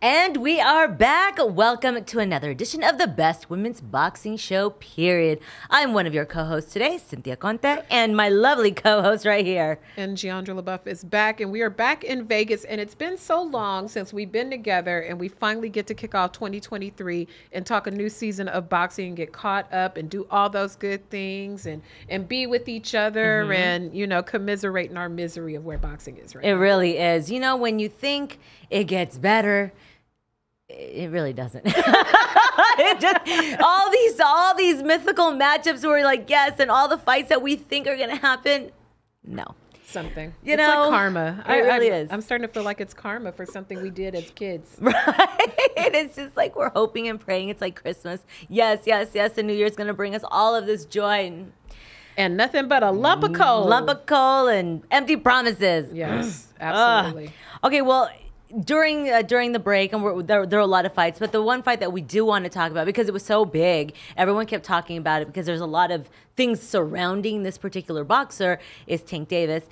And we are back. Welcome to another edition of the best women's boxing show, period. I'm one of your co-hosts today, Cynthia Conte, and my lovely co-host right here. And Jeandra LeBeauf is back, and we are back in Vegas, and it's been so long since we've been together, and we finally get to kick off 2023 and talk a new season of boxing and get caught up and do all those good things and be with each other and, you know, commiserate in our misery of where boxing is right now. It really is. You know, when you think it gets better, it really doesn't. It just all these mythical matchups where we're like, yes, and all the fights that we think are going to happen, no. Something. It's like karma. It really is. I'm starting to feel like it's karma for something we did as kids. Right. It's just like we're hoping and praying. It's like Christmas. Yes, yes, yes. The New Year's going to bring us all of this joy and nothing but a lump of coal. Lump of coal and empty promises. Yes, absolutely. Okay, well, during the break, and there were a lot of fights, but the one fight that we do want to talk about, because it was so big, everyone kept talking about it because there's a lot of things surrounding this particular boxer, is Tank Davis.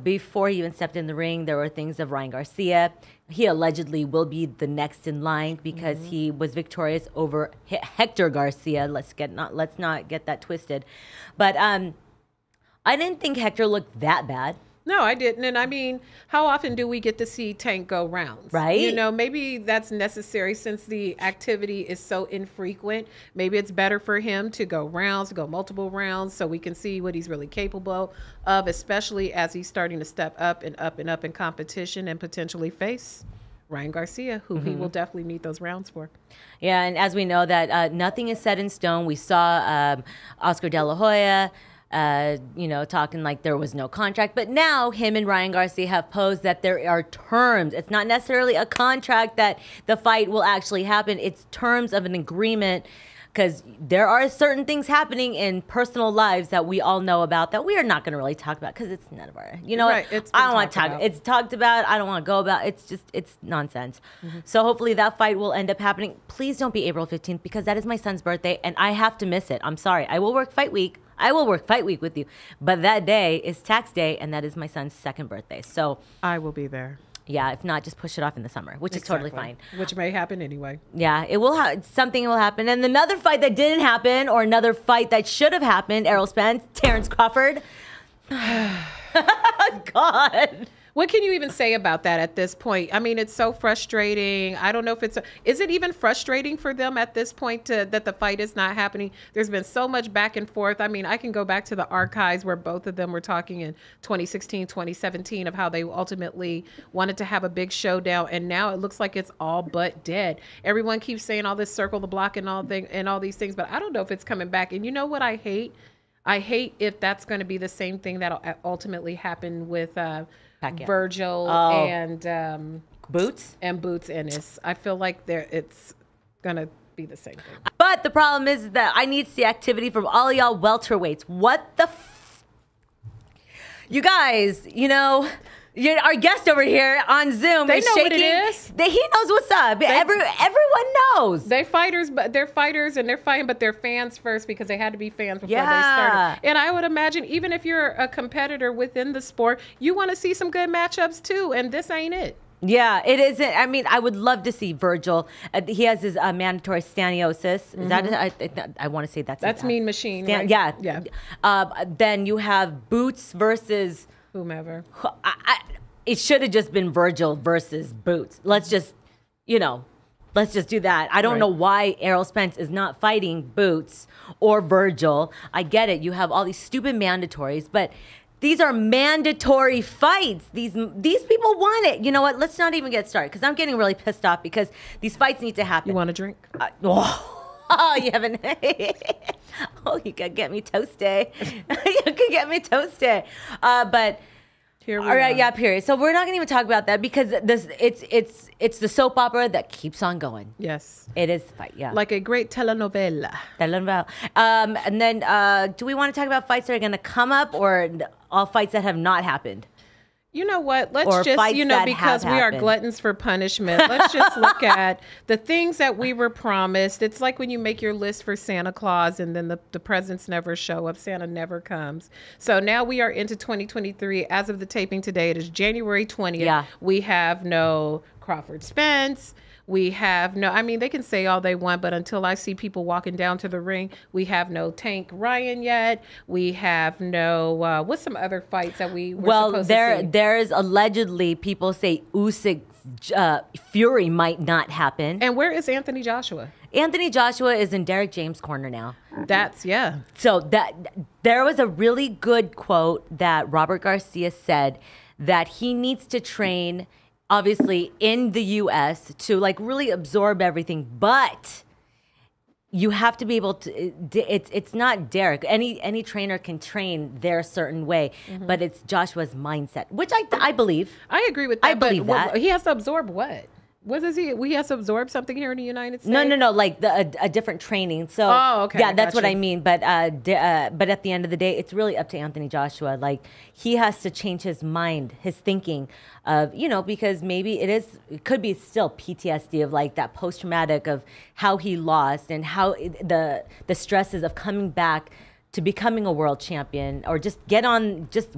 Before he even stepped in the ring, there were things of Ryan Garcia. He allegedly will be the next in line because he was victorious over Hector Garcia. Let's not get that twisted. But I didn't think Hector looked that bad. No, I didn't. And I mean, how often do we get to see Tank go rounds? Right. You know, maybe that's necessary since the activity is so infrequent. Maybe it's better for him to go rounds, to go multiple rounds, so we can see what he's really capable of, especially as he's starting to step up and up and up in competition and potentially face Ryan Garcia, who he will definitely need those rounds for. Yeah, and as we know that nothing is set in stone. We saw Oscar De La Hoya, talking like there was no contract. But now him and Ryan Garcia have posed that there are terms. It's not necessarily a contract that the fight will actually happen. It's terms of an agreement, because there are certain things happening in personal lives that we all know about that we are not going to really talk about because it's none of our, right, I don't want to talk. It's talked about. I don't want to go about. It's nonsense. So hopefully that fight will end up happening. Please don't be April 15th because that is my son's birthday and I have to miss it. I'm sorry. I will work fight week. With you. But that day is tax day, and that is my son's second birthday. So I will be there. Yeah, if not, just push it off in the summer, which is totally fine. Which may happen anyway. Yeah, it will. Something will happen. And another fight that didn't happen, or another fight that should have happened, Errol Spence, Terrence Crawford. God. What can you even say about that at this point? I mean, it's so frustrating. I don't know if is it even frustrating for them at this point that the fight is not happening? There's been so much back and forth. I mean, I can go back to the archives where both of them were talking in 2016, 2017 of how they ultimately wanted to have a big showdown. And now it looks like it's all but dead. Everyone keeps saying all this circle the block and all these things, but I don't know if it's coming back. And you know what I hate? I hate if that's going to be the same thing that'll ultimately happen with Virgil and Boots Ennis. I feel like it's gonna be the same thing. But the problem is that I need to see activity from all of y'all welterweights. What the you guys, our guest over here on Zoom they is know shaking. What it is. He knows what's up. Everyone knows. They're fighters and they're fighting, but they're fans first because they had to be fans before they started. And I would imagine even if you're a competitor within the sport, you want to see some good matchups too. And this ain't it. Yeah, it isn't. I mean, I would love to see Virgil. He has his mandatory staniosis. Is that? I want to say that's Mean Machine. Right? Yeah. Then you have Boots versus whomever. It should have just been Virgil versus Boots. Let's just do that. I don't know why Errol Spence is not fighting Boots or Virgil. I get it. You have all these stupid mandatories, but these are mandatory fights. These people want it. You know what? Let's not even get started because I'm getting really pissed off because these fights need to happen. You want a drink? You haven't. You could get me toasty. But here we all right, are. yeah, period. So we're not going to even talk about that because it's the soap opera that keeps on going. Yes, it is the fight. Yeah, like a great telenovela. And then, do we want to talk about fights that are going to come up or all fights that have not happened? You know what? Let's just, because we are gluttons for punishment, let's just look at the things that we were promised. It's like when you make your list for Santa Claus and then the presents never show up. Santa never comes. So now we are into 2023. As of the taping today, it is January 20th. Yeah. We have no Crawford Spence. We have no, I mean, they can say all they want, but until I see people walking down to the ring, we have no Tank Ryan yet. We have no, what's some other fights that we were supposed to see? There's allegedly, people say Usyk Fury might not happen. And where is Anthony Joshua? Anthony Joshua is in Derek James' corner now. Yeah. So there was a really good quote that Robert Garcia said, that he needs to train, obviously, in the U.S. to like really absorb everything, but you have to be able to. It's not Derek. Any trainer can train their certain way, but it's Joshua's mindset, which I believe. I agree with that. I believe that he has to absorb what? What does he? We has to absorb something here in the United States. No, like a different training. So okay, yeah, that's what I mean. But at the end of the day, it's really up to Anthony Joshua. Like he has to change his mind, his thinking of because maybe it could be still PTSD of like that post traumatic of how he lost and how the stresses of coming back to becoming a world champion or just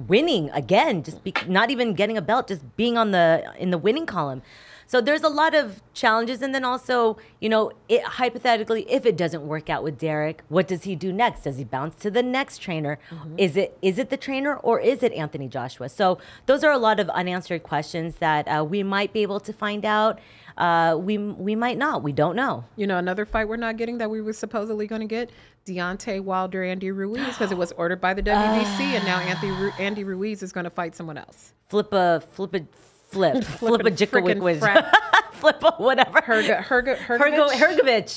winning again, not even getting a belt, just being in the winning column. So there's a lot of challenges. And then also, hypothetically, if it doesn't work out with Derek, what does he do next? Does he bounce to the next trainer? Is it the trainer or is it Anthony Joshua? So those are a lot of unanswered questions that we might be able to find out. We might not. We don't know. Another fight we're not getting that we were supposedly going to get, Deontay Wilder, Andy Ruiz, because it was ordered by the WBC, and now Andy Ruiz is going to fight someone else. Flip a jickawickwidge. Flip a whatever. Hergovich.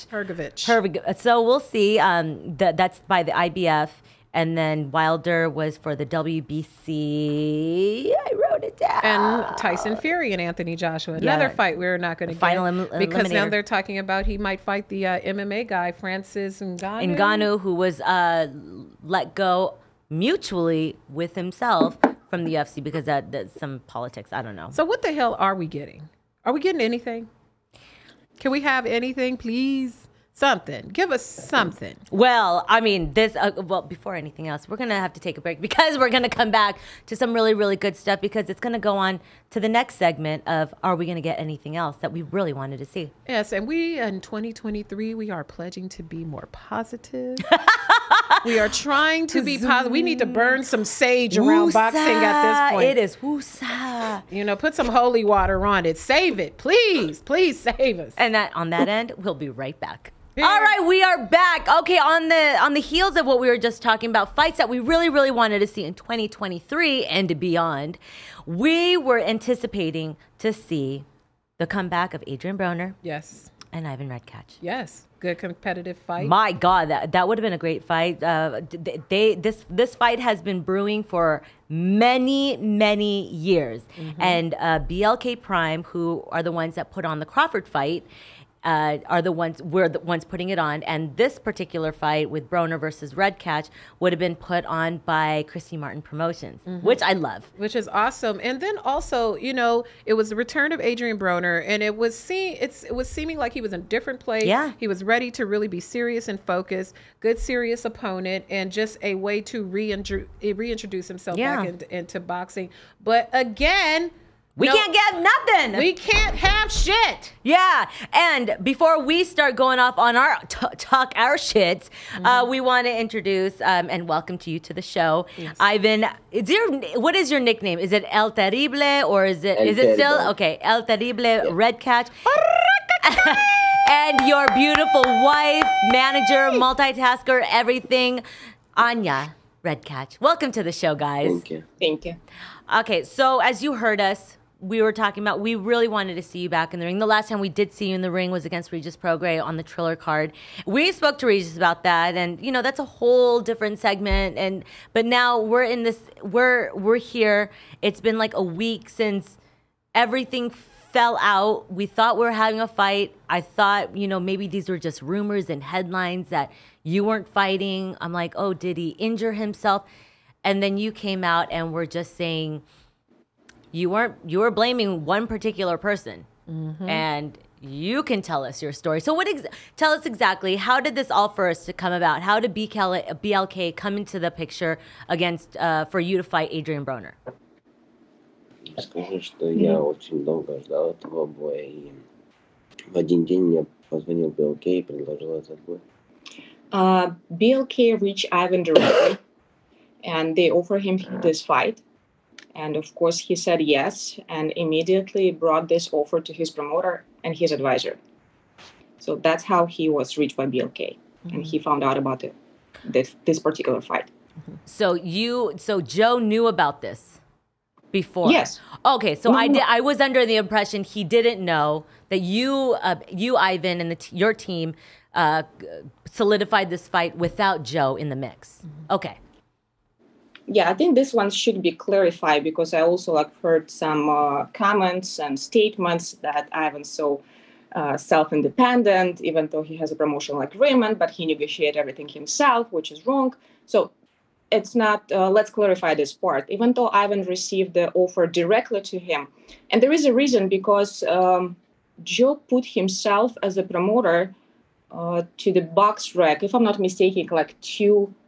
So we'll see. That's by the IBF. And then Wilder was for the WBC. I wrote it down. And Tyson Fury and Anthony Joshua. Another fight we're not going to get. Because now they're talking about he might fight the MMA guy, Francis Ngannou. Ngannou, who was let go mutually with himself from the UFC because that's some politics. I don't know. So what the hell are we getting? Are we getting anything? Can we have anything, please? Something. Give us something. Well, I mean, before anything else, we're going to have to take a break because we're going to come back to some really, really good stuff because it's going to go on to the next segment of Are We Going to Get Anything Else that we really wanted to see? Yes, and we, in 2023, we are pledging to be more positive. We are trying to be positive. We need to burn some sage around boxing at this point. It is woosah. Put some holy water on it. Save it. Please save us. And on that end, we'll be right back. All right, we are back. Okay, on the heels of what we were just talking about, fights that we really, really wanted to see in 2023 and beyond, we were anticipating to see the comeback of Adrien Broner. Yes. And Ivan Redkach. Yes. Good competitive fight. My God, that would have been a great fight. This fight has been brewing for many, many years. And BLK Prime, who are the ones that put on the Crawford fight, we're the ones putting it on. And this particular fight with Broner versus Redkach would have been put on by Christy Martin Promotions, which I love. Which is awesome. And then also, it was the return of Adrien Broner, and it was seeming like he was in a different place. Yeah. He was ready to really be serious and focused, good serious opponent, and just a way to reintroduce himself back into boxing. But again, we can't get nothing. We can't have shit. Yeah. And before we start going off on our talk our shits, we want to introduce and welcome to you to the show. Yes. Ivan, what is your nickname? Is it El Terrible or is it still? Okay, El Terrible Redkach. And your beautiful wife, manager, multitasker, everything, Anya Redkach. Welcome to the show, guys. Thank you. Okay, so as you heard us, we were talking about, we really wanted to see you back in the ring. The last time we did see you in the ring was against Regis Prograis on the Triller card. We spoke to Regis about that, and that's a whole different segment. But now we're in this, we're here. It's been like a week since everything fell out. We thought we were having a fight. I thought, maybe these were just rumors and headlines that you weren't fighting. I'm like, oh, did he injure himself? And then you came out and were just saying you were blaming one particular person. And you can tell us your story. So tell us exactly, how did this all first come about? How did BLK come into the picture for you to fight Adrien Broner? Скажу, что я очень долго ждал этого боя, и в один день мне позвонил BLK и предложил этот бой. BLK reached Ivan directly, and they offered him this fight. And of course, he said yes, and immediately brought this offer to his promoter and his advisor. So that's how he was reached by BLK, and he found out about this particular fight. So Joe knew about this before? Yes. Okay, so I was under the impression he didn't know that you Ivan, and your team solidified this fight without Joe in the mix. Okay. Yeah, I think this one should be clarified because I also heard some comments and statements that Ivan's so self-independent, even though he has a promotional agreement, but he negotiated everything himself, which is wrong. So it's not, let's clarify this part. Even though Ivan received the offer directly to him, and there is a reason because Joe put himself as a promoter to the box rec, if I'm not mistaken,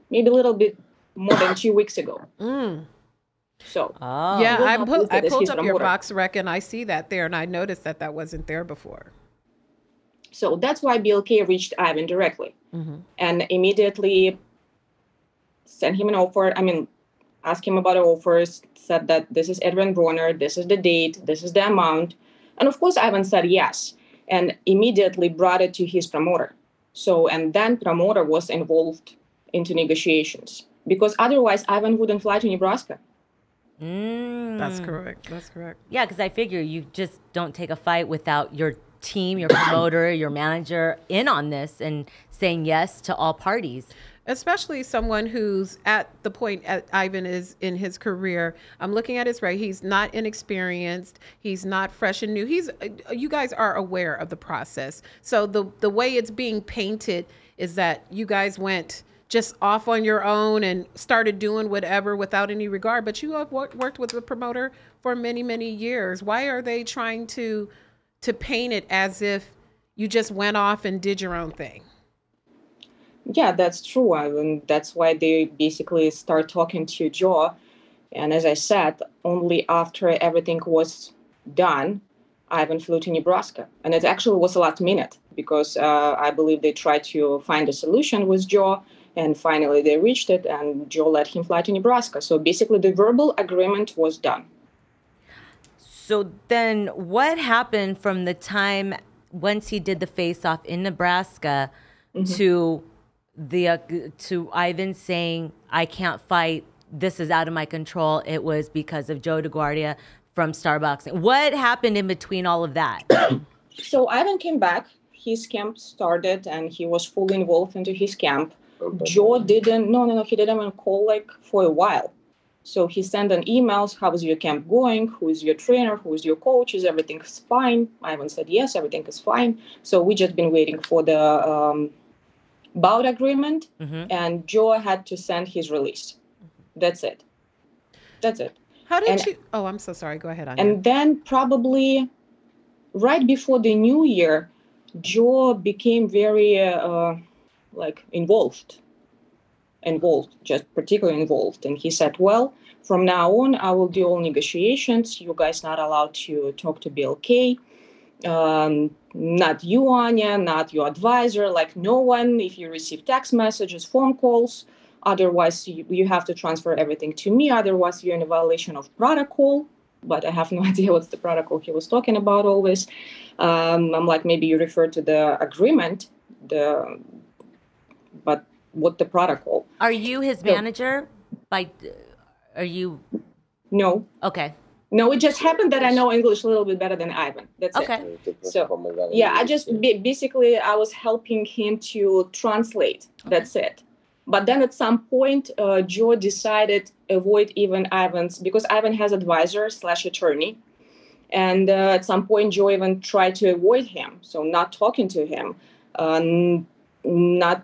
maybe a little bit more than 2 weeks ago. So yeah, I pulled up your box rec and I see that there, and I noticed that wasn't there before. So that's why BLK reached Ivan directly and immediately sent him an offer. I mean, asked him about the offers, said that this is Adrien Broner, this is the date, this is the amount. And of course, Ivan said yes, and immediately brought it to his promoter. So, and then promoter was involved into negotiations because otherwise Ivan wouldn't fly to Nebraska. That's correct. That's correct. Yeah, because I figure you just don't take a fight without your team, your promoter, your manager in on this and saying yes to all parties. Especially someone who's at the point Ivan is in his career. I'm looking at his right. He's not inexperienced. He's not fresh and new. You guys are aware of the process. So the way it's being painted is that you guys went just off on your own and started doing whatever without any regard. But you have worked with the promoter for many, many years. Why are they trying to paint it as if you just went off and did your own thing? Yeah, that's true. And that's why they basically start talking to Joe. And as I said, only after everything was done, Ivan flew to Nebraska. And it actually was a last minute because I believe they tried to find a solution with Joe. And finally they reached it and Joe let him fly to Nebraska. So basically the verbal agreement was done. So then what happened from the time once he did the face-off in Nebraska to Ivan saying, I can't fight, this is out of my control, it was because of Joe Deguardia from Starboxing? What happened in between all of that? So Ivan came back, his camp started, and he was fully involved into his camp. Joe didn't, he didn't even call for a while. So he sent an emails, how is your camp going? Who is your trainer? Who is your coach? Is everything fine? Ivan said, yes, everything is fine. So we just been waiting for the bout agreement, and Joe had to send his release. That's it. How did you? Oh, I'm so sorry. Go ahead, Anya. And then probably right before the new year, Joe became very involved, just particularly involved. And he said, well, from now on, I will do all negotiations. You guys not allowed to talk to BLK. Not you, Anya, not your advisor, no one. If you receive text messages, phone calls, otherwise you have to transfer everything to me. Otherwise, you're in a violation of protocol. But I have no idea what's the protocol he was talking about always. I'm maybe you refer to the agreement, but what the protocol? Are you his manager? Are you? No. Okay. No, it just happened that I know English a little bit better than Ivan. That's it. So, yeah, I just basically I was helping him to translate. Okay. That's it. But then at some point, Joe decided avoid even Ivan's, because Ivan has advisor/attorney. And at some point, Joe even tried to avoid him. So not talking to him, not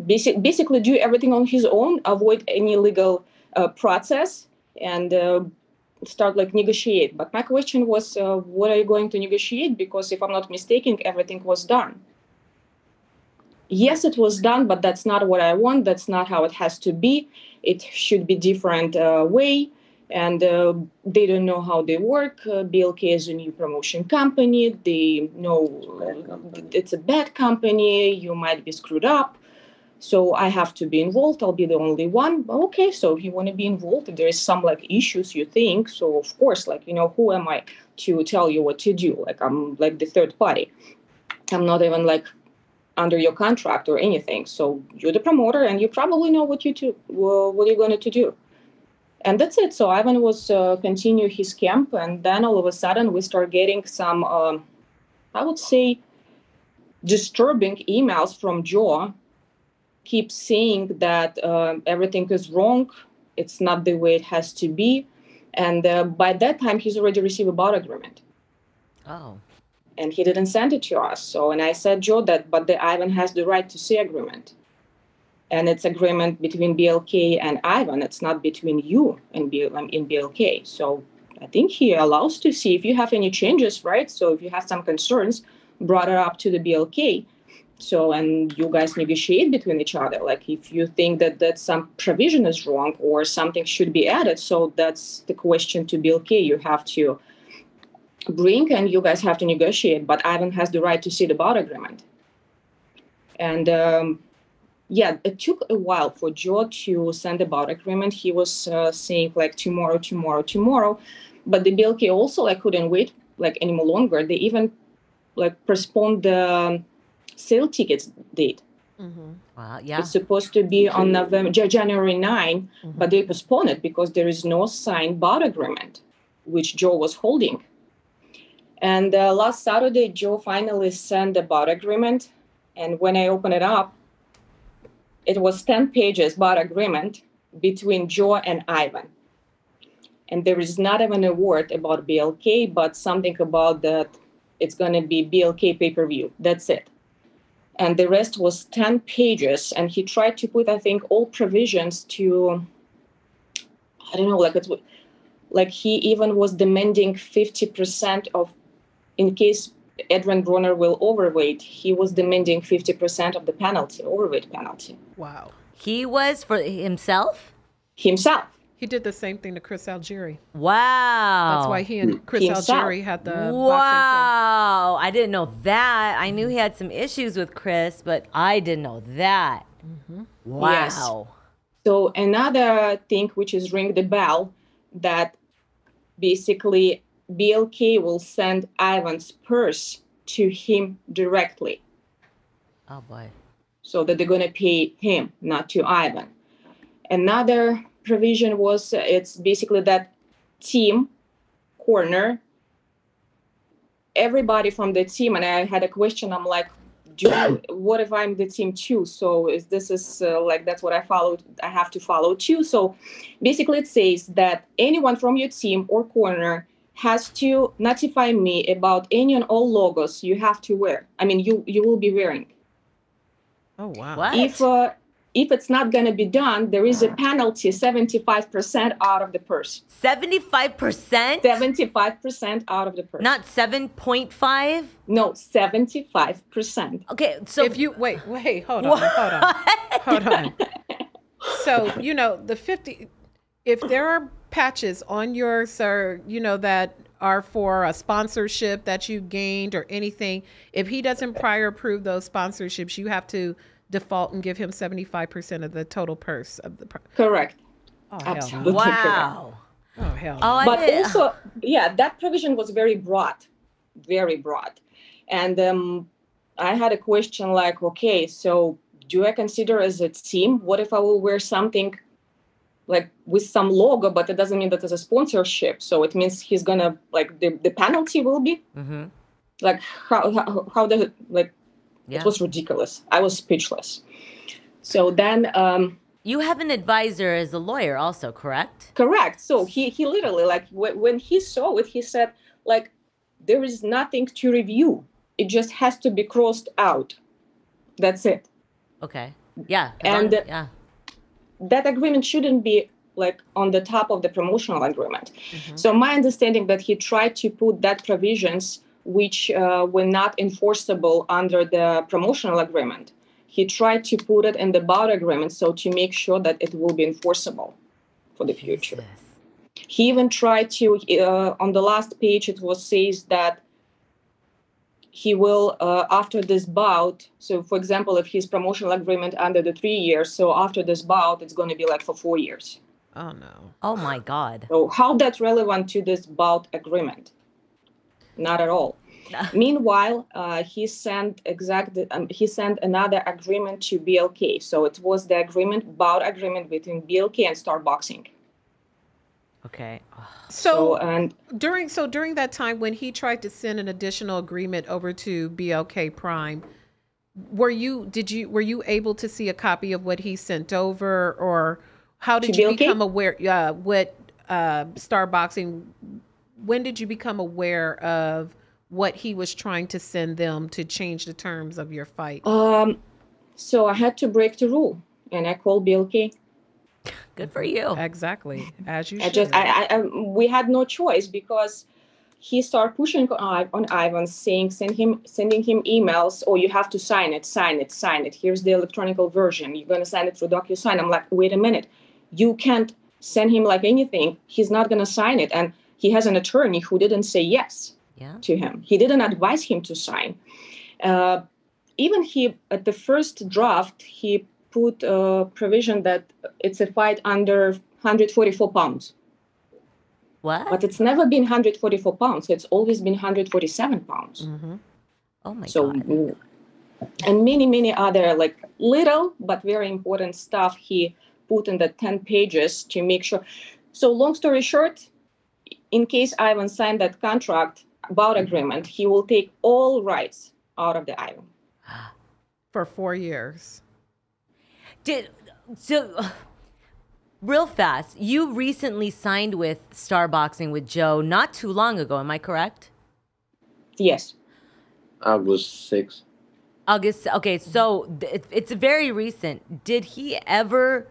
basically do everything on his own, avoid any legal process, and start negotiate. But my question was, what are you going to negotiate? Because if I'm not mistaken, everything was done. Yes, it was done, but that's not what I want. That's not how it has to be. It should be different way. And they don't know how they work. BLK is a new promotion company. They know it's a bad company. You might be screwed up. So I have to be involved. I'll be the only one. Okay, so if you want to be involved, if there is some like issues you think, so of course, like, who am I to tell you what to do? Like, I'm like the third party. I'm not even like under your contract or anything. So you're the promoter and you probably know what you're going to do. And that's it. So Ivan was continue his camp, and then all of a sudden we start getting some, I would say, disturbing emails from Joe. Keep saying that everything is wrong. It's not the way it has to be. And by that time, he's already received a bout agreement. Oh. And he didn't send it to us. So, and I said, Joe, but the Ivan has the right to see agreement. And it's agreement between BLK and Ivan. It's not between you and in BLK. So I think he allows to see if you have any changes, right? So if you have some concerns, brought it up to the BLK. So, and you guys negotiate between each other. Like if you think that some provision is wrong or something should be added. So that's the question to BLK you have to bring, and you guys have to negotiate. But Ivan has the right to see the bout agreement. And yeah, it took a while for Joe to send the bout agreement. He was saying like tomorrow. But the BLK also like couldn't wait like any more longer. They even like postponed the sale tickets date. Mm-hmm. Wow, yeah. It's supposed to be on January 9, but they postponed it because there is no signed bout agreement, which Joe was holding. And last Saturday, Joe finally sent the bout agreement. And when I opened it up, it was 10 pages bout agreement between Joe and Ivan. And there is not even a word about BLK, but something about that it's going to be BLK pay-per-view. That's it. And the rest was 10 pages. And he tried to put, I think, all provisions to, I don't know, like he even was demanding 50% of, in case Adrien Broner will overweight, he was demanding 50% of the penalty, overweight penalty. Wow. He was for himself? Himself. He did the same thing to Chris Algieri. Wow. That's why he and Chris Algieri had the boxing Wow. I didn't know that. I knew he had some issues with Chris, but I didn't know that. Mm-hmm. Wow. Yes. So another thing which is ring the bell, that basically BLK will send Ivan's purse to him directly. Oh, boy. So that they're going to pay him, not to Ivan. Another provision was, it's basically that team, corner, everybody from the team, and I had a question, I'm like, what if I'm the team too? So that's what I have to follow too. So basically it says that anyone from your team or corner has to notify me about any and all logos you have to wear. I mean, you will be wearing. Oh, wow. What? If it's not going to be done, there is a penalty, 75% out of the purse. 75%? 75% out of the purse. Not 7.5? No, 75%. Okay, so if you wait, hold on. So, the 50, if there are patches on your, sir, that are for a sponsorship that you gained or anything, if he doesn't prior approve those sponsorships, you have to default and give him 75% of the total purse of the correct. Oh, absolutely. Wow. Correct. Oh, hell. Oh, but also, yeah, that provision was very broad. And I had a question like, okay, so do I consider as a team? What if I will wear something like with some logo, but it doesn't mean that it's a sponsorship? So it means he's gonna, like, the penalty will be like how does it, like, yeah. It was ridiculous. I was speechless. So then you have an advisor as a lawyer also, correct? Correct. So he literally, like, when he saw it, he said, like, there is nothing to review. It just has to be crossed out. That's it. Okay. Yeah. And that agreement shouldn't be like on the top of the promotional agreement. So my understanding that he tried to put that provisions which were not enforceable under the promotional agreement. He tried to put it in the bout agreement, so to make sure that it will be enforceable for the future. He even tried to, on the last page, it was says that he will, after this bout, so for example, if his promotional agreement under the 3 years, so after this bout, it's going to be like for 4 years. Oh, no. Oh, my God. So how that's relevant to this bout agreement? Not at all. Meanwhile, he sent another agreement to BLK. So it was the bout agreement between BLK and Star Boxing. Okay. So during that time when he tried to send an additional agreement over to BLK Prime, were you able to see a copy of what he sent over, or how did you become aware? Star Boxing? When did you become aware of what he was trying to send them to change the terms of your fight? So I had to break the rule, and I called BLK. Good for you. Exactly, as you should. We had no choice, because he started pushing on Ivan, sending him emails. Oh, you have to sign it. Here's the electronic version. You're gonna sign it through DocuSign. I'm like, wait a minute, you can't send him like anything. He's not gonna sign it, and he has an attorney who didn't say yes to him. He didn't advise him to sign. Even he, at the first draft, he put a provision that it's a fight under 144 pounds. What? But it's never been 144 pounds. It's always been 147 pounds. Mm-hmm. Oh, my God. And many other, like, little but very important stuff he put in the 10 pages to make sure. So long story short, in case Ivan signed that contract about agreement, he will take all rights out of the Ivan. For 4 years. Real fast, you recently signed with Star Boxing with Joe not too long ago, am I correct? Yes. August 6th. August, okay, so it's very recent. Did he ever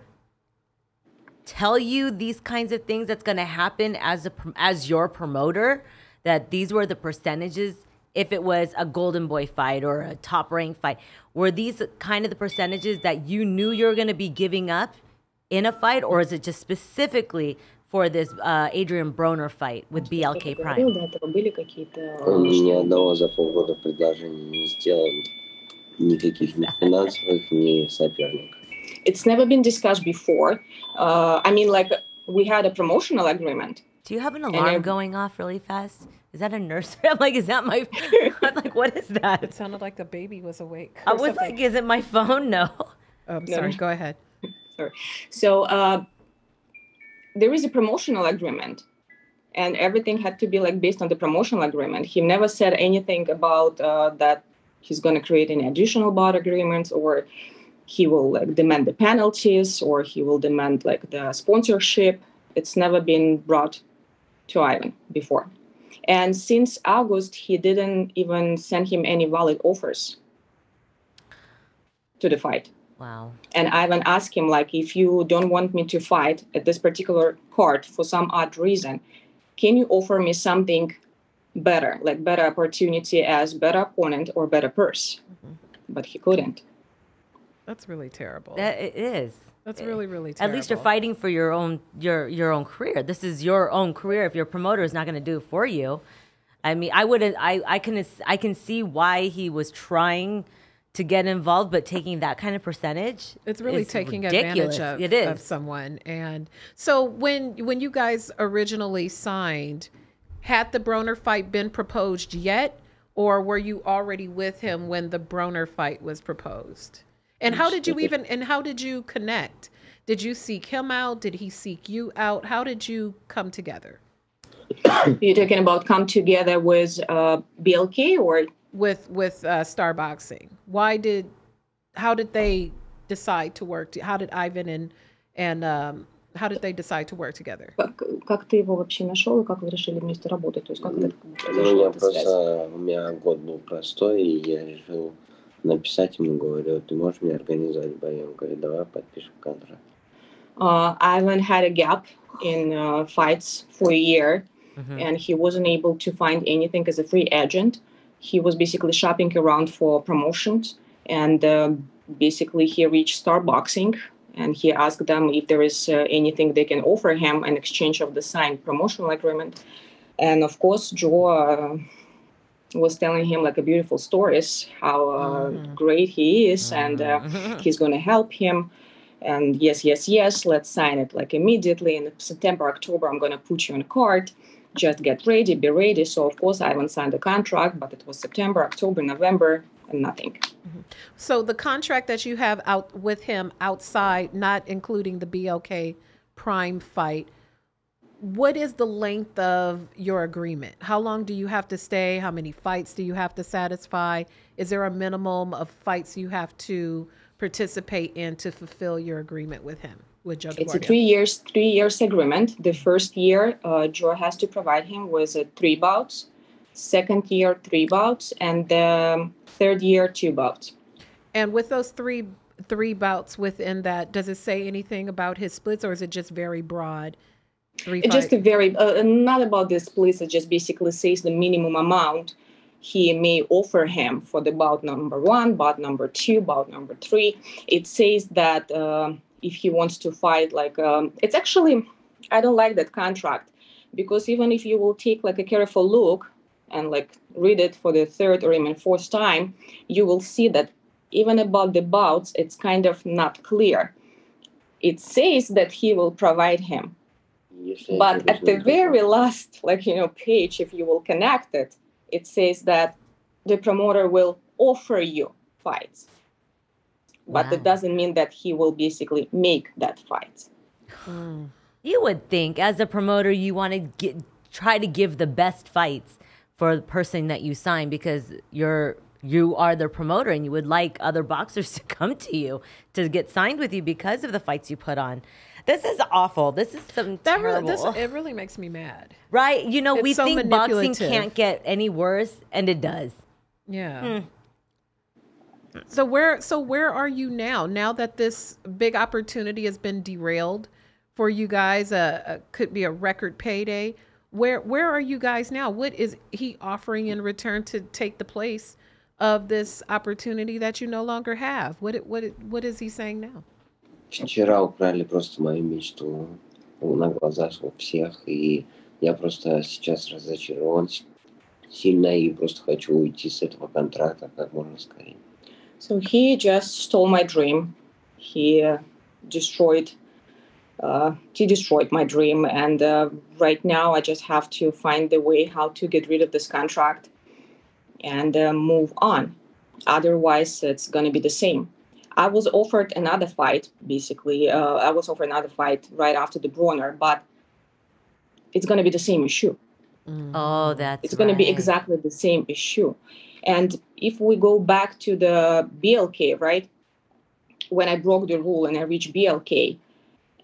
tell you these kinds of things that's going to happen as your promoter, that these were the percentages if it was a Golden Boy fight or a top rank fight? Were these kind of the percentages that you knew you were going to be giving up in a fight, or is it just specifically for this Adrien Broner fight with BLK Prime? Он ни одного за полгода предложения не сделал, никаких ни финансовых, ни соперников. It's never been discussed before. I mean, like, we had a promotional agreement. Do you have an alarm going off really fast? Is that a nursery? I'm like, is that my... I'm like, what is that? It sounded like the baby was awake. I was like, is it my phone? No. Oh, I'm sorry. Go ahead. Sorry. So there is a promotional agreement, and everything had to be like based on the promotional agreement. He never said anything about that he's going to create any additional bout agreements, or he will like demand the penalties, or he will demand like the sponsorship. It's never been brought to Ivan before. And since August, he didn't even send him any valid offers to the fight. Wow. And Ivan asked him, like, if you don't want me to fight at this particular card for some odd reason, can you offer me something better, like better opportunity as better opponent or better purse? Mm-hmm. But he couldn't. That's really terrible. It is. That's really, really terrible. At least you're fighting for your own career. This is your own career. If your promoter is not going to do it for you, I mean, I can see why he was trying to get involved, but taking that kind of percentage, it's really taking ridiculous. advantage of someone. And so when you guys originally signed, had the Broner fight been proposed yet, or were you already with him when the Broner fight was proposed? And how did you connect? Did you seek him out? Did he seek you out? How did you come together? You're talking about come together with BLK or with Star Boxing? How did they decide to work? How did Ivan and how did they decide to work together? Как ты его вообще нашел и как вы решили вместе работать? То есть как это произошло? У меня год был простой, и я решил написать ему, говорю, ты можешь мне организовать бой? Он говорит, давай подпишем контракт. Ivan had a gap in fights for a year, and he wasn't able to find anything as a free agent. He was basically shopping around for promotions, and basically he reached Star Boxing, and he asked them if there is anything they can offer him in exchange of the signed promotional agreement. And of course, Joe was telling him like a beautiful stories, how great he is, and he's going to help him. And yes, let's sign it like immediately. In September, October, I'm going to put you on card. Just get ready, be ready. So of course, Ivan signed the contract, but it was September, October, November, and nothing. So the contract that you have out with him outside, not including the BLK Prime fight, what is the length of your agreement? How long do you have to stay? How many fights do you have to satisfy? Is there a minimum of fights you have to participate in to fulfill your agreement with him, with Joe Deguardia? It's a 3 years agreement. The first year, Joe has to provide him with 3 bouts. Second year, 3 bouts, and the third year, 2 bouts. And with those three bouts within that, does it say anything about his splits, or is it just very broad? It's just a very, not about the splits. It just basically says the minimum amount he may offer him for the bout number 1, bout number 2, bout number 3. It says that if he wants to fight, like, it's actually, I don't like that contract, because even if you will take like a careful look and like read it for the 3rd or even 4th time, you will see that even about the bouts, it's kind of not clear. It says that he will provide him. But at the very last, page, if you will connect it, it says that the promoter will offer you fights. But it doesn't mean that he will basically make that fight. You would think, as a promoter, you want to try to give the best fights for the person that you sign, because you are the promoter, and you would like other boxers to come to you to get signed with you because of the fights you put on. This is awful. This is something terrible. It really makes me mad. Right? You know, we so think boxing can't get any worse, and it does. Yeah. So where are you now? Now that this big opportunity has been derailed for you guys, could be a record payday. Where are you guys now? What is he offering in return to take the place of this opportunity that you no longer have? What is he saying now? Вчера украли просто мою мечту на глазах у всех, и я просто сейчас разочарован сильно и просто хочу уйти с этого контракта как можно скорее. So he just stole my dream. He destroyed my dream, and right now I just have to find the way how to get rid of this contract and move on. Otherwise, it's going to be the same. I was offered another fight, basically. I was offered another fight right after the Broner, but it's going to be the same issue. Oh, it's going to be exactly the same issue. And if we go back to the BLK, right, when I broke the rule and I reached BLK,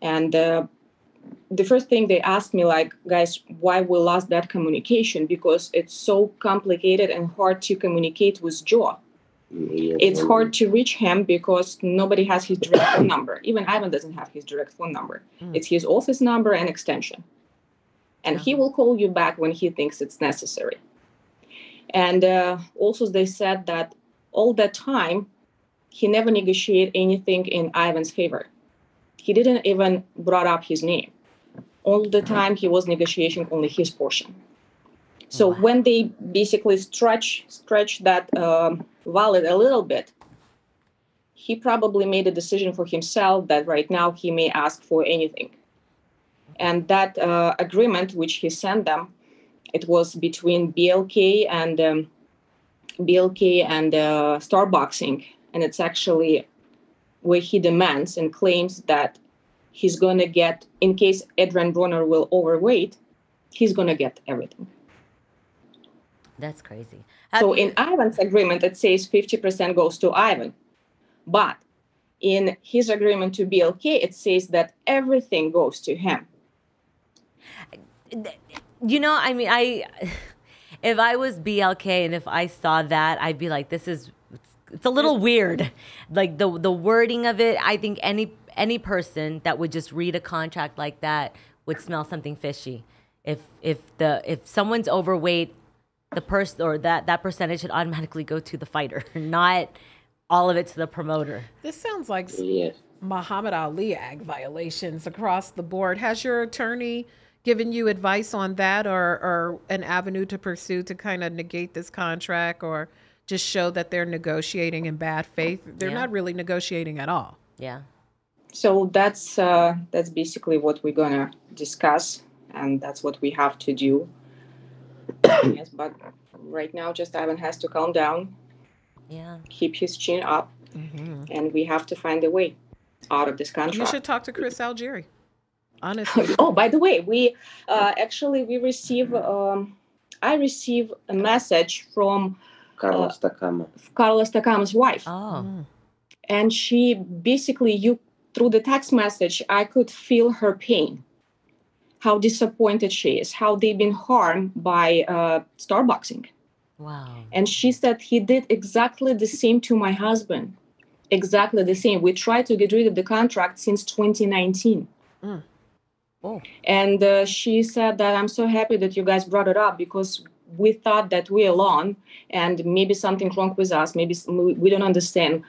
and the first thing they asked me, like, guys, why we lost that communication? Because it's so complicated and hard to communicate with Joe. It's hard to reach him because nobody has his direct phone number. Even Ivan doesn't have his direct phone number. It's his office number and extension. And he will call you back when he thinks it's necessary. And also they said that all that time, he never negotiated anything in Ivan's favor. He didn't even brought up his name. All the time he was negotiating only his portion. So when they basically stretch that wallet a little bit, he probably made a decision for himself that right now he may ask for anything. And that agreement which he sent them, it was between BLK and Star Boxing, and it's actually where he demands and claims that he's going to get, in case Adrien Broner will overweight, he's going to get everything. That's crazy. So in Ivan's agreement, it says 50% goes to Ivan. But in his agreement to BLK, it says that everything goes to him. You know, I mean, if I was BLK and if I saw that, I'd be like, it's a little weird. Like the wording of it, I think any person that would just read a contract like that would smell something fishy. If someone's overweight, the person or that percentage should automatically go to the fighter, not all of it to the promoter. This sounds like Muhammad Ali Act violations across the board. Has your attorney given you advice on that, or an avenue to pursue to kind of negate this contract, or just show that they're negotiating in bad faith? They're not really negotiating at all. Yeah. So that's basically what we're gonna discuss, and that's what we have to do. Yes, but right now, just Ivan has to calm down. Yeah. Keep his chin up, and we have to find a way out of this contract. You should talk to Chris Algieri. Honestly. Oh, by the way, we receive. I receive a message from Carlos Takama's wife. Oh. And she basically, through the text message, I could feel her pain, how disappointed she is, how they've been harmed by Starbucksing. Wow. And she said he did exactly the same to my husband. Exactly the same. We tried to get rid of the contract since 2019. Oh. And she said that I'm so happy that you guys brought it up, because we thought that we're alone and maybe something wrong with us. Maybe we don't understand.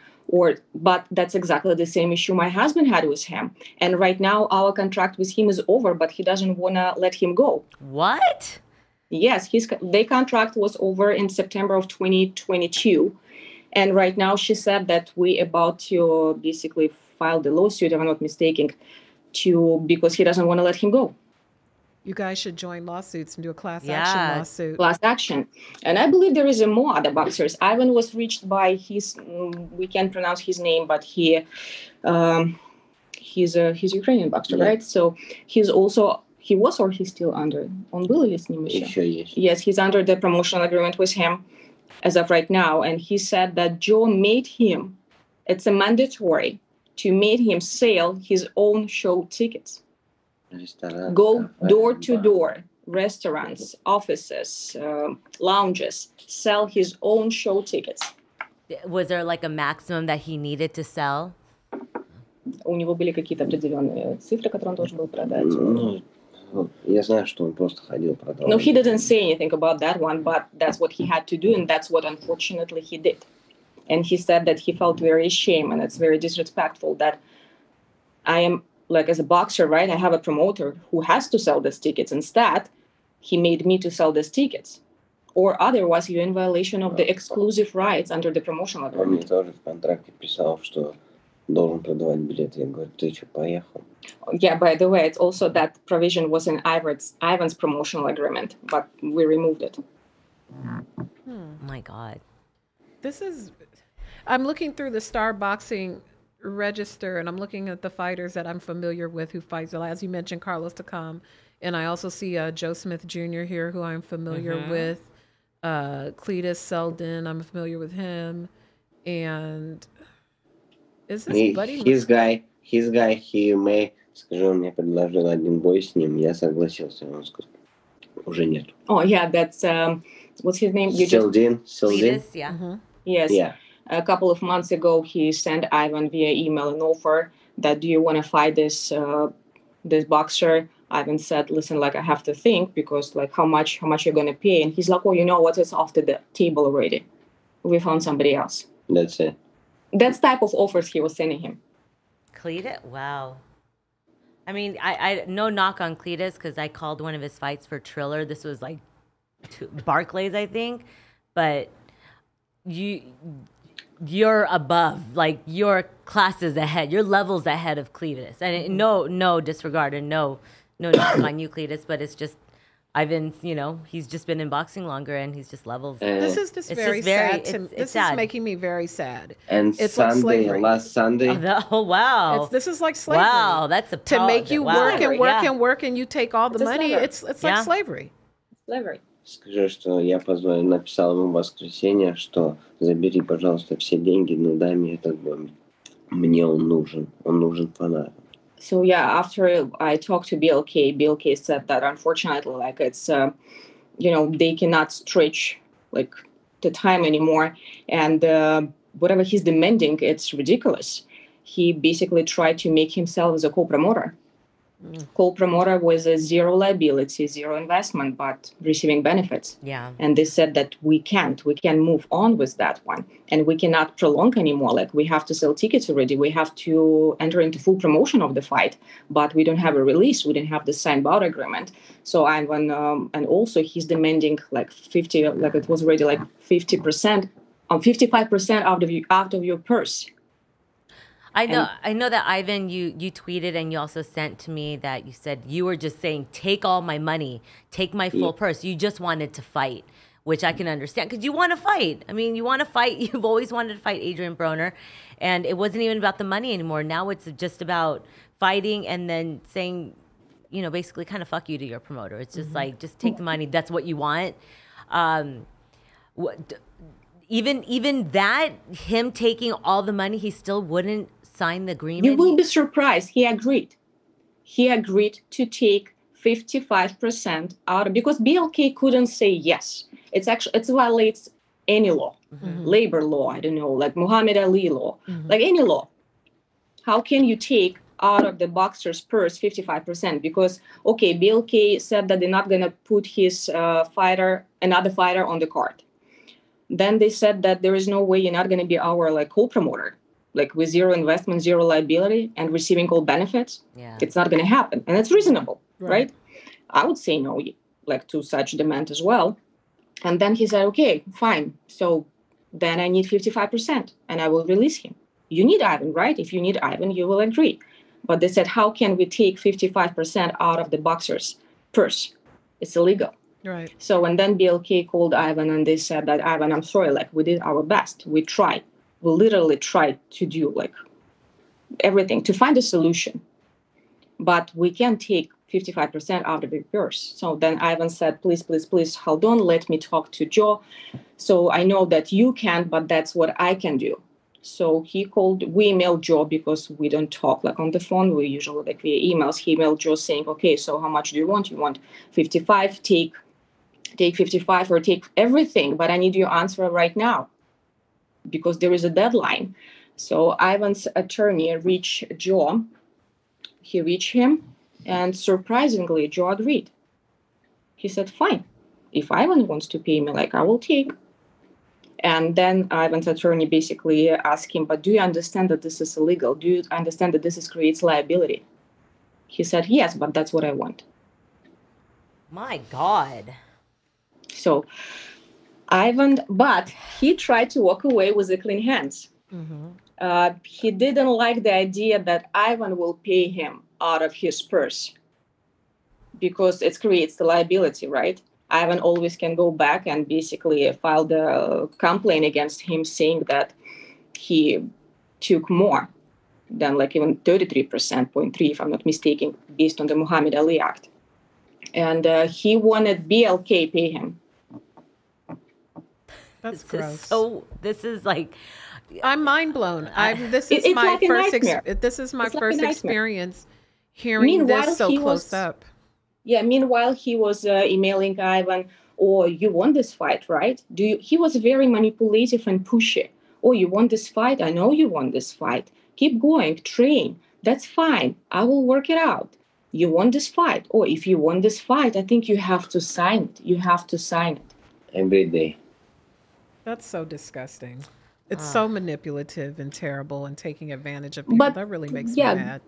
But that's exactly the same issue my husband had with him. And right now our contract with him is over, but he doesn't want to let him go. What? Yes, their contract was over in September of 2022. And right now she said that we're about to basically file the lawsuit, if I'm not mistaken, because he doesn't want to let him go. You guys should join lawsuits and do a class action lawsuit. Class action. And I believe there is more other boxers. Ivan was reached by we can't pronounce his name, but he's Ukrainian boxer, right? So he was or he's still under. Он был или с ним еще? Yes, he's under the promotional agreement with him as of right now. And he said that Joe made him, it's a mandatory to make him sell his own show tickets. Go door to door, restaurants, offices, lounges, sell his own show tickets. Was there like a maximum that he needed to sell? У него были какие-то определенные цифры, которые он должен был продать. Я знаю, что он просто ходил продавать. No, he didn't say anything about that one, but that's what he had to do, and that's what unfortunately he did. And he said that he felt very ashamed, and it's very disrespectful that I am, like, as a boxer, right? I have a promoter who has to sell these tickets. Instead, he made me to sell these tickets. Or otherwise, you're in violation of the exclusive rights under the promotional agreement. Он мне тоже в контракте писал, что должен продавать билеты. Я говорю, ты что, поехал? Yeah, by the way, it's also that provision was in Ivan's promotional agreement, but we removed it. Oh my God. I'm looking through the Star Boxing register, and I'm looking at the fighters that I'm familiar with who fights. As you mentioned, Carlos Takam, and I also see Joe Smith Jr. here, who I'm familiar with. Cletus Selden, I'm familiar with him. And is this Buddy? His guy, he may, скажи, он мне предложил один бой с ним, я согласился, он сказал, уже нет. Oh yeah, that's what's his name? Selden. Cletus, yeah. Mm-hmm. Yes. Yeah. A couple of months ago, he sent Ivan via email an offer that, do you want to fight this boxer? Ivan said, listen, like, I have to think, because like how much you're going to pay? And he's like, oh, you know what? It's off the table already. We found somebody else. That's it. That's type of offers he was sending him. Cletus? Wow. I mean, I no knock on Cletus, because I called one of his fights for Triller. This was like Barclays, I think. But you're above, like, your class is ahead, your level's ahead of Cletus. And no disregard and no knock on you, Cletus, but it's just Ivan's, he's just been in boxing longer and he's just levels. This is just very sad. This is making me very sad. And it's Sunday, like last Sunday. Oh wow. This is like slavery. Wow, that's to make you work and work and work, and you take all the money. It's like slavery. Slavery. Скажи, что я написал ему в воскресенье, что забери, пожалуйста, все деньги, но дай мне этот бой. Мне он нужен фанатам. So yeah, after I talked to BLK said that unfortunately, like, it's, they cannot stretch like the time anymore, and whatever he's demanding, it's ridiculous. He basically tried to make himself as a co-promoter. co-promoter with a zero liability, zero investment, but receiving benefits. Yeah. And they said that we can move on with that one, and we cannot prolong anymore. Like, we have to sell tickets already. We have to enter into full promotion of the fight, but we don't have a release. We didn't have the signed bout agreement. So Ivan, and also he's demanding like 50, like it was already like 50%, 55% out of your purse. I know that Ivan, you tweeted and you also sent to me that you said you were just saying, take all my money, take my full purse. You just wanted to fight, which I can understand because you want to fight. I mean, you want to fight. You've always wanted to fight Adrien Broner, and it wasn't even about the money anymore. Now it's just about fighting and then saying, you know, basically kind of fuck you to your promoter. It's just like, just take the money. That's what you want. Even that, him taking all the money, he still wouldn't sign the agreement. You will be surprised. He agreed. He agreed to take 55% out of, because BLK couldn't say yes. It violates any law, labor law. I don't know, like Muhammad Ali law, like any law. How can you take out of the boxer's purse 55%? Because BLK said that they're not gonna put his another fighter on the card. Then they said that there is no way you're not going to be our like co-promoter, like with zero investment, zero liability, and receiving all benefits. Yeah. It's not going to happen, and it's reasonable, right? I would say no, like to such demand as well. And then he said, okay, fine. So then I need 55%, and I will release him. You need Ivan, right? If you need Ivan, you will agree. But they said, how can we take 55% out of the boxer's purse? It's illegal. Right. So, and then BLK called Ivan and they said that, Ivan, I'm sorry, like we did our best. We tried. We literally tried to do like everything to find a solution. But we can't take 55% out of your purse. So then Ivan said, please, hold on. Let me talk to Joe. So I know that you can't, but that's what I can do. So we emailed Joe because we don't talk like on the phone. We usually like via emails. He emailed Joe saying, okay, so how much do you want? You want 55, take 55 or take everything, but I need your answer right now because there is a deadline. So Ivan's attorney reached Joe. He reached him, and surprisingly, Joe agreed. He said, fine, if Ivan wants to pay me, like I will take. And then Ivan's attorney basically asked him, but do you understand that this is illegal? Do you understand that this creates liability? He said, yes, but that's what I want. My God. So Ivan, but he tried to walk away with the clean hands. He didn't like the idea that Ivan will pay him out of his purse because it creates the liability, right? Ivan always can go back and basically file the complaint against him saying that he took more than like even 33%, 0.3, if I'm not mistaken, based on the Muhammad Ali Act. And he wanted BLK pay him. That's gross. This is like, I'm mind blown. This is my first experience hearing this so close up. Yeah, meanwhile, he was emailing Ivan, oh, you won this fight, right? He was very manipulative and pushy. Oh, you won this fight? I know you won this fight. Keep going, train. That's fine. I will work it out. You won this fight. Oh, if you won this fight, I think you have to sign it. You have to sign it. Every day. That's so disgusting. It's so manipulative and terrible and taking advantage of people. That really makes me mad.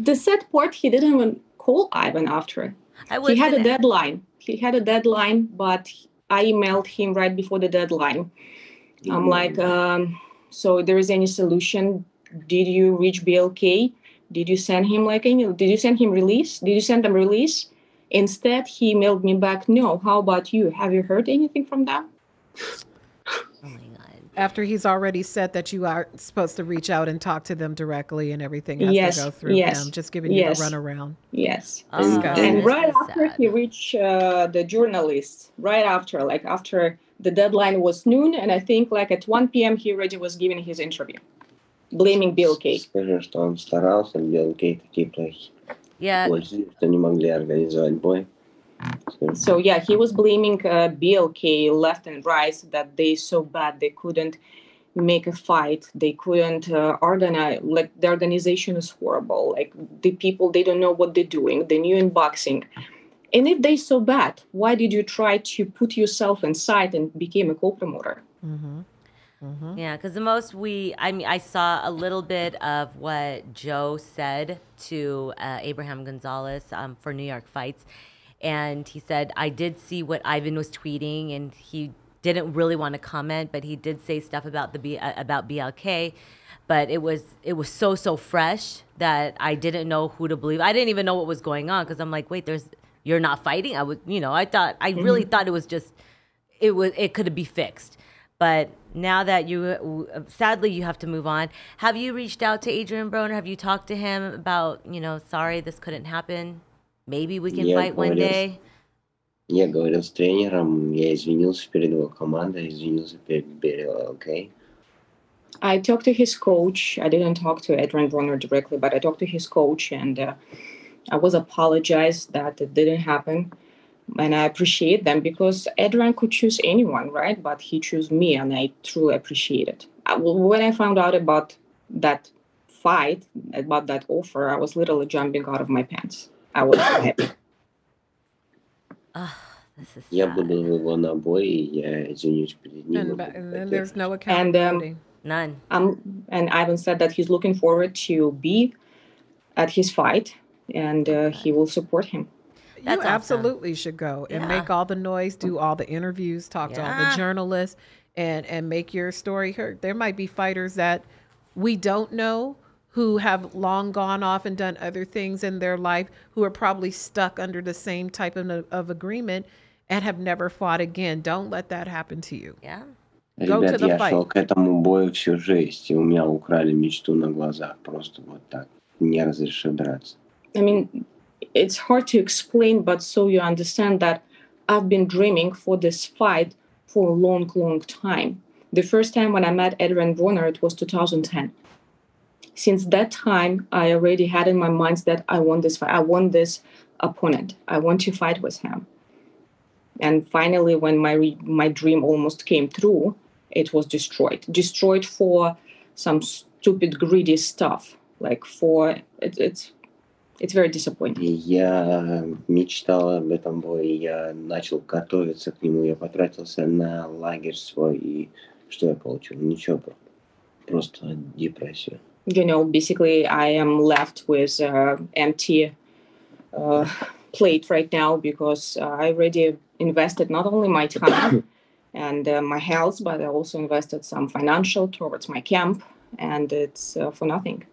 The sad part, he didn't even call Ivan after. He had a deadline. But I emailed him right before the deadline. I'm like, so there is any solution? Did you reach BLK? Did you send him did you send him release? Did you send them release? Instead, he emailed me back, no. How about you? Have you heard anything from them? Oh my God. After he's already said that you are supposed to reach out and talk to them directly and everything has to go through him, just giving you the runaround. Yes. Disgusting. And right after he reached the journalists, right after, after the deadline was noon, and I think at 1 p.m. he already was giving his interview, blaming BLK. Скажи, что он старался, BLK такие плохие. Yeah. Что не могли организовать бой. So he was blaming BLK left and right that they so bad they couldn't make a fight. They couldn't organize. Like, the organization is horrible. Like, the people, they don't know what they're doing. They're new in boxing. And if they're so bad, why did you try to put yourself inside and became a co-promoter? Yeah, because the most I saw a little bit of what Joe said to Abraham Gonzalez for New York Fights. And he said, I did see what Ivan was tweeting, and he didn't really want to comment, but he did say stuff about about BLK. But it was so fresh that I didn't know who to believe. I didn't even know what was going on, because I'm like, wait, you're not fighting? I really thought it was just it could be fixed. But now that sadly you have to move on. Have you reached out to Adrien Broner? Have you talked to him about, sorry, this couldn't happen? Maybe we can fight one day? Я говорил с тренером, я извинился перед его командой, извинился перед BLK. I talked to his coach. I didn't talk to Adrien Broner directly, but I talked to his coach, and I was apologized that it didn't happen. And I appreciate them, because Adrien could choose anyone, right? But he chose me, and I truly appreciate it. When I found out about that fight, about that offer, I was literally jumping out of my pants. I was so happy. This is Я sad. буду его на бой, и я извинюсь перед ним. And then there's no accountability. None. And Ivan said that he's looking forward to be at his fight, and he will support him. You absolutely should go and make all the noise, do all the interviews, talk to all the journalists, and make your story heard. There might be fighters that we don't know who have long gone off and done other things in their life, who are probably stuck under the same type of agreement and have never fought again. Don't let that happen to you. Yeah. Go to Ребят, the я fight. шел к этому бою всю жизнь, и у меня украли мечту на глазах, просто вот так, не разрешив драться. I mean, it's hard to explain, but so you understand that I've been dreaming for this fight for a long, long time. The first time when I met Adrien Broner, it was 2010. Since that time, I already had in my mind that I want this fight. I want this opponent. I want to fight with him. And finally, when my dream almost came true, it was destroyed. Destroyed for some stupid, greedy stuff. Like it's very disappointing. Я мечтал об этом бое, я начал готовиться к нему, я потратился на лагерь свой, и что я получил? Ничего, просто депрессию. Basically, I am left with empty plate right now, because I already invested not only my time and my health, but I also invested some financial towards my camp, and it's for nothing.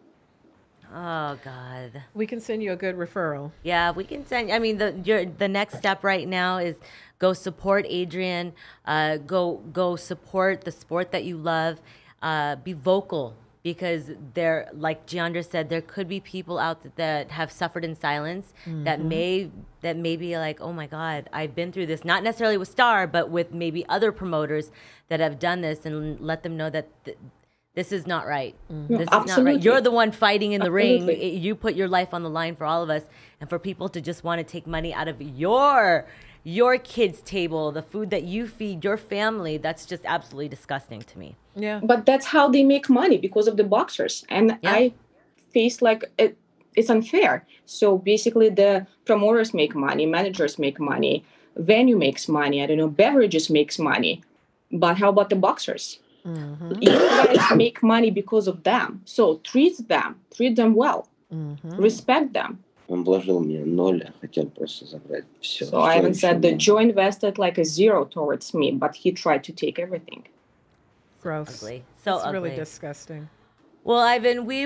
Oh God. We can send you a good referral. Yeah, we can send. I mean, the next step right now is go support Adrien. Go support the sport that you love. Be vocal, because there, like Jeandra said, there could be people out that have suffered in silence, that may be like, oh my God, I've been through this. Not necessarily with Star, but with maybe other promoters that have done this, and let them know that. This is not right. This is not right. You're the one fighting in the ring. You put your life on the line for all of us, and for people to just want to take money out of your kids' table, the food that you feed your family, that's just absolutely disgusting to me. Yeah. But that's how they make money, because of the boxers. And I face like it's unfair. So basically the promoters make money, managers make money, venue makes money, I don't know, beverages makes money. But how about the boxers? You guys make money because of them. So treat them well, respect them. Он вложил мне 0, хотел просто забрать все. So Ivan said that Joe invested like a 0 towards me, but he tried to take everything. Gross. Ugly. So it's ugly. really disgusting. Well, Ivan, we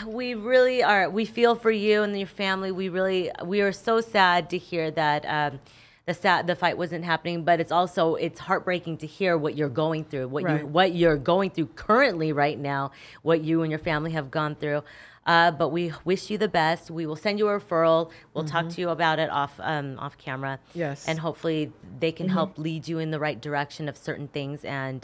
really are. We feel for you and your family. We are so sad to hear that the fight wasn't happening. But it's heartbreaking to hear what you're going through, what you're going through currently right now, what you and your family have gone through. But we wish you the best. We will send you a referral. We'll talk to you about it off camera. Yes. And hopefully they can help lead you in the right direction of certain things. And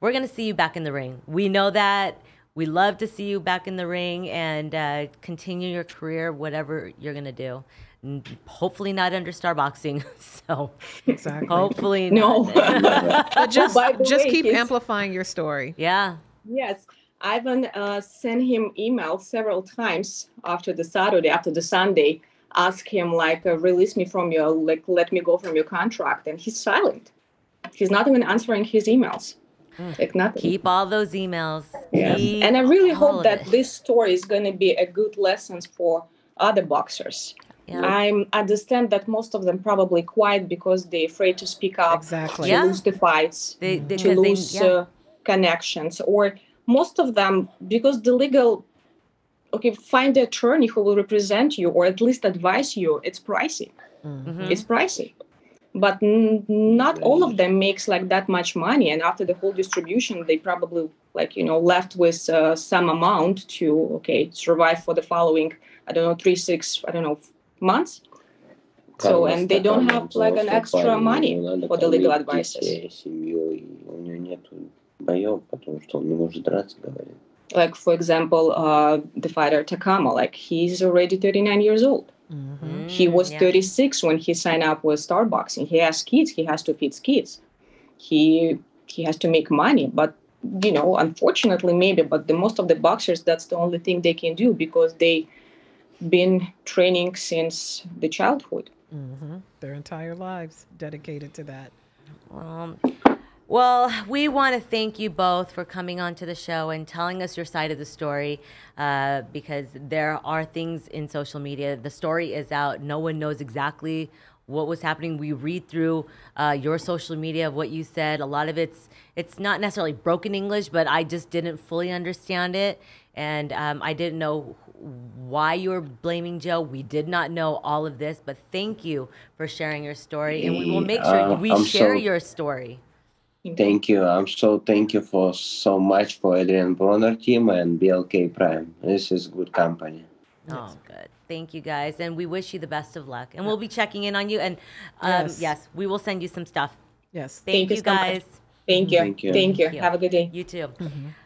we're going to see you back in the ring. We know that. We love to see you back in the ring and continue your career, whatever you're going to do. hopefully not under Star Boxing. So Exactly. hopefully No. not. But just By the way, keep he's- amplifying your story. Yeah. Yes, Ivan sent him emails several times after the Saturday, after the Sunday, ask him like, release me from your, like, let me go from your contract, and he's silent. He's not even answering his emails, like nothing. Keep all those emails. Yes. Keep And I really all hope of that it. this story is going to be a good lesson for other boxers. Yeah. I understand that most of them probably quiet because they're afraid to speak up, Exactly. to Yeah. lose the fights, They- to because they- lose yeah. connections, or most of them because the legal, find an attorney who will represent you or at least advise you. It's pricey. Mhm. It's pricey. But not all of them makes like that much money, and after the whole distribution they probably left with some amount to survive for the following 3-6 months. So and they don't have like an extra money for the legal advices. Семью, и у него нету боев, потому что он не может драться, говорит. Like for example, the fighter Takama, like he's already 39 years old. He was 36 when he signed up with Star Boxing. He has kids. He has to feed kids. He has to make money. But unfortunately, maybe. But the most of the boxers, that's the only thing they can do because they been training since the childhood. Their entire lives dedicated to that. Well, we want to thank you both for coming onto the show and telling us your side of the story, because there are things in social media. The story is out. No one knows exactly what was happening. We read through your social media of what you said. A lot of it's not necessarily broken English, but I just didn't fully understand it. And I didn't know why you were blaming Joe. We did not know all of this, but thank you for sharing your story. And we will make sure we share your story. Thank you. Thank you for so much for Adrien Broner team and BLK Prime. This is good company. Oh, good. Thank you, guys. And we wish you the best of luck. And we'll be checking in on you. And yes, we will send you some stuff. Yes. Thank you, so much. guys. Thank you. Thank you. Thank you. Thank you. Have a good day. You too.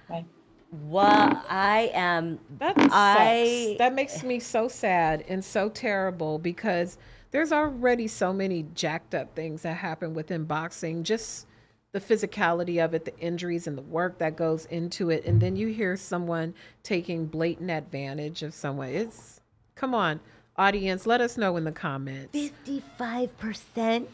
Bye. Well, I am. That sucks. That makes me so sad and so terrible because there's already so many jacked up things that happen within boxing. Just the physicality of it, the injuries and the work that goes into it. And then you hear someone taking blatant advantage of someone. Come on, audience, let us know in the comments. 55%.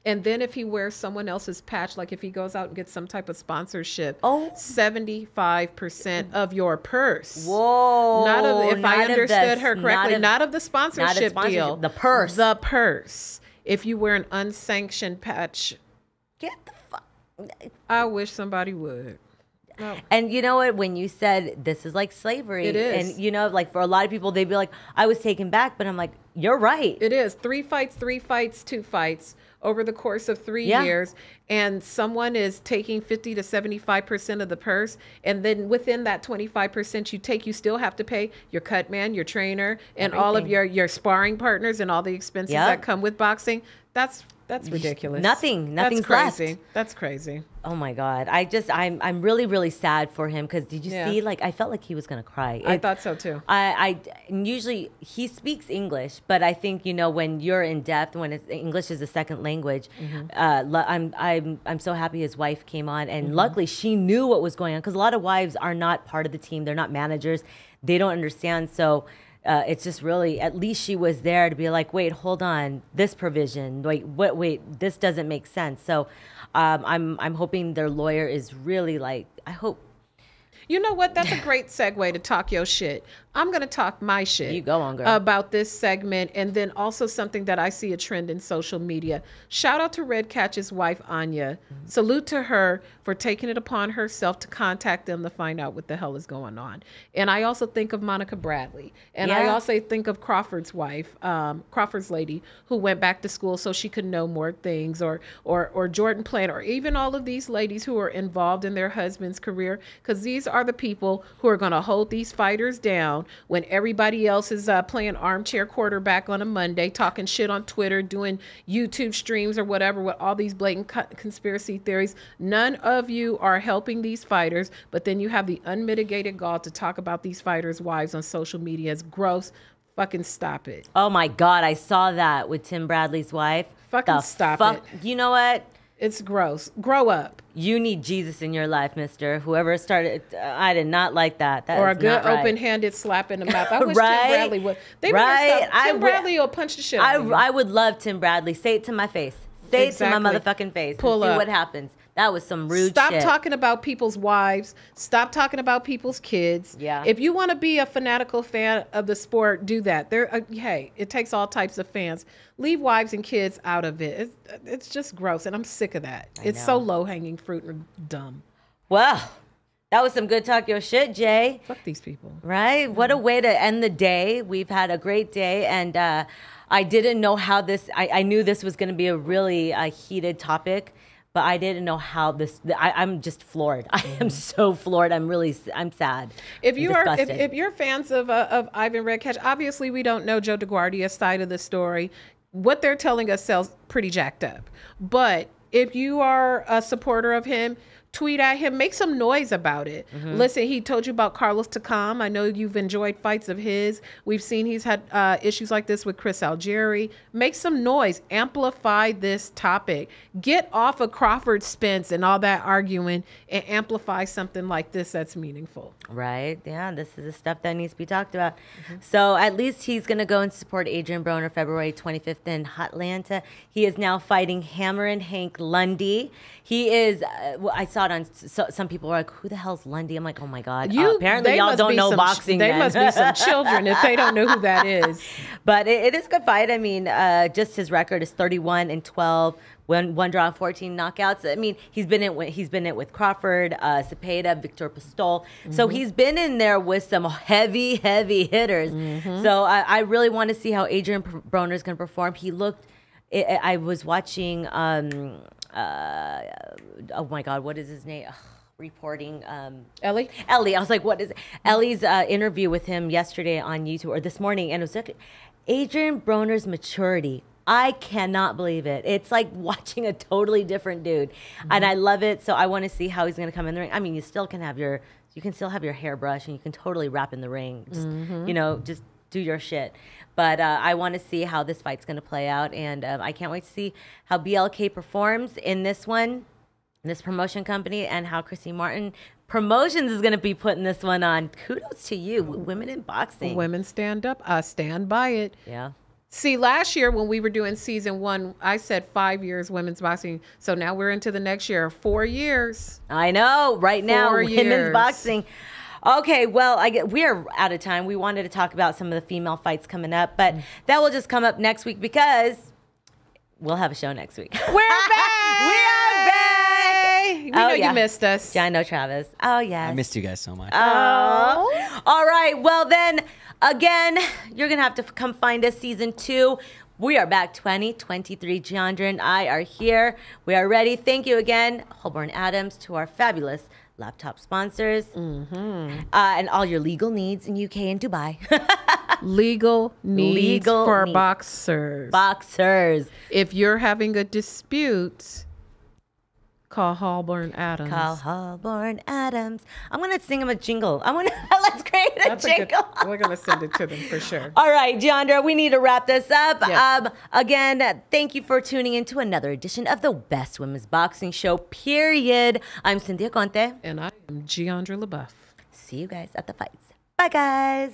And then if he wears someone else's patch, like if he goes out and gets some type of sponsorship, 75% of your purse. Whoa. Not of, if I understood her not correctly, of- not of the sponsorship deal. The purse. The purse. If you wear an unsanctioned patch, Get the fuck. I wish somebody would. No. And you know what? When you said this is like slavery, It is. And like for a lot of people, they'd be like, I was taken back, but I'm like, you're right. It is 3 fights, 2 fights over the course of 3 years. And someone is taking 50 to 75% of the purse. And then within that 25% you still have to pay your cut man, your trainer, and all of your sparring partners and all the expenses that come with boxing. That's ridiculous. Nothing's That's crazy. left. That's crazy. Oh my God. I'm really, really sad for him. Cause did you see, like, I felt like he was going to cry. I thought so too. And usually he speaks English, but I think, when you're in depth, when English is a second language, I'm so happy his wife came on, and luckily she knew what was going on. Cause a lot of wives are not part of the team. They're not managers. They don't understand. So, it's just really, at least she was there to be like, wait, hold on, this provision, wait, this doesn't make sense. So, I'm hoping their lawyer is really like, I hope. You know what? That's a great segue to talk your shit. I'm going to talk my shit. You go on, girl. About this segment, and then also something that I see a trend in social media. Shout out to Redkach's wife, Anya. Salute to her for taking it upon herself to contact them to find out what the hell is going on. And I also think of Monica Bradley. And I also think of Crawford's wife, Crawford's lady, who went back to school so she could know more things, or Jordan Plant, or even all of these ladies who are involved in their husband's career, because these are the people who are going to hold these fighters down when everybody else is playing armchair quarterback on a Monday, talking shit on Twitter, doing YouTube streams or whatever with all these blatant conspiracy theories. None of you are helping these fighters, but then you have the unmitigated gall to talk about these fighters' wives on social media as gross, Fucking stop it. Oh my God, I saw that with Tim Bradley's wife. Fucking stop it. You know what? It's gross. Grow up. You need Jesus in your life, mister. Whoever started, I did not like that. That Or is a good not right. open-handed slap in the mouth. I wish Right? Tim Bradley would. They Right? better stop. Tim Bradley will punch the shit out of you. I would love Tim Bradley. Say it to my face. Say it to my Exactly. motherfucking face. Pull and see up. what happens. That was some rude Stop shit. talking about people's wives. Stop talking about people's kids. Yeah. If you want to be a fanatical fan of the sport, do that. Hey, it takes all types of fans. Leave wives and kids out of it. It's just gross, and I'm sick of that. It's so low-hanging fruit and dumb. Well, that was some good talk your shit, Jay. Fuck these people. Right? What a way to end the day. We've had a great day, and I didn't know how this. I knew this was going to be a really heated topic. But I didn't know how this. I'm just floored. I am so floored. I'm sad. If you are, disgusted. if you're fans of Ivan Redkach, obviously we don't know Joe Deguardia's side of the story. What they're telling us sounds pretty jacked up. But if you are a supporter of him, tweet at him, make some noise about it. Listen, he told you about Carlos Takam. I know you've enjoyed fights of his. We've seen he's had issues like this with Chris Algieri. Make some noise. Amplify this topic. Get off of Crawford Spence and all that arguing and amplify something like this that's meaningful. Right? Yeah, this is the stuff that needs to be talked about. So at least he's going to go and support Adrien Broner February 25th in Atlanta. He is now fighting Hammer and Hank Lundy. He is, I saw it on, some people were like, who the hell's Lundy? I'm like, oh my God. Apparently y'all don't know boxing. They then. must be some children if they don't know who that is. But it is a good fight. I mean, just his record is 31-12. One draw and 14 knockouts. I mean, he's been in it with Crawford, Cepeda, Victor Pistol. So he's been in there with some heavy hitters. So I really want to see how Adrien Broner is going to perform. He looked. I was watching. Oh my God, what is his name? Reporting. Ellie. I was like, what is it? Ellie's interview with him yesterday on YouTube or this morning, and it was like Adrien Broner's maturity. I cannot believe it. It's like watching a totally different dude, and I love it. So I want to see how he's going to come in the ring. I mean, you can still have your hairbrush, and you can totally rap in the ring. Just just do your shit. But I want to see how this fight's going to play out, and I can't wait to see how BLK performs in this one, this promotion company, and how Chrissy Martin Promotions is going to be putting this one on. Kudos to you, women in boxing. Women stand up. I stand by it. Yeah. See, last year when we were doing season 1, I said 5 years women's boxing. So now we're into the next year, 4 years. I know. Right now, 4 women's years. boxing. Okay, well, we are out of time. We wanted to talk about some of the female fights coming up, but that will just come up next week because we'll have a show next week. We're back. We are back. We know you missed us. Yeah, I know, Travis. Oh, yes. I missed you guys so much. Oh. All right. Well, then, again, you're going to have to come find us season 2. We are back 2023. Jeandra and I are here. We are ready. Thank you again, Holborn Adams, to our fabulous laptop sponsors, and all your legal needs in UK and Dubai. Legal needs for boxers. Boxers. If you're having a dispute, call Holborn Adams. Call Holborn Adams. I'm going to sing him a jingle. Let's create a jingle. We're going to send it to them for sure. All right, Jeandra, we need to wrap this up. Yes. Again, thank you for tuning in to another edition of the Best Women's Boxing Show, period. I'm Cynthia Conte. And I am Jeandra LeBeauf. See you guys at the fights. Bye, guys.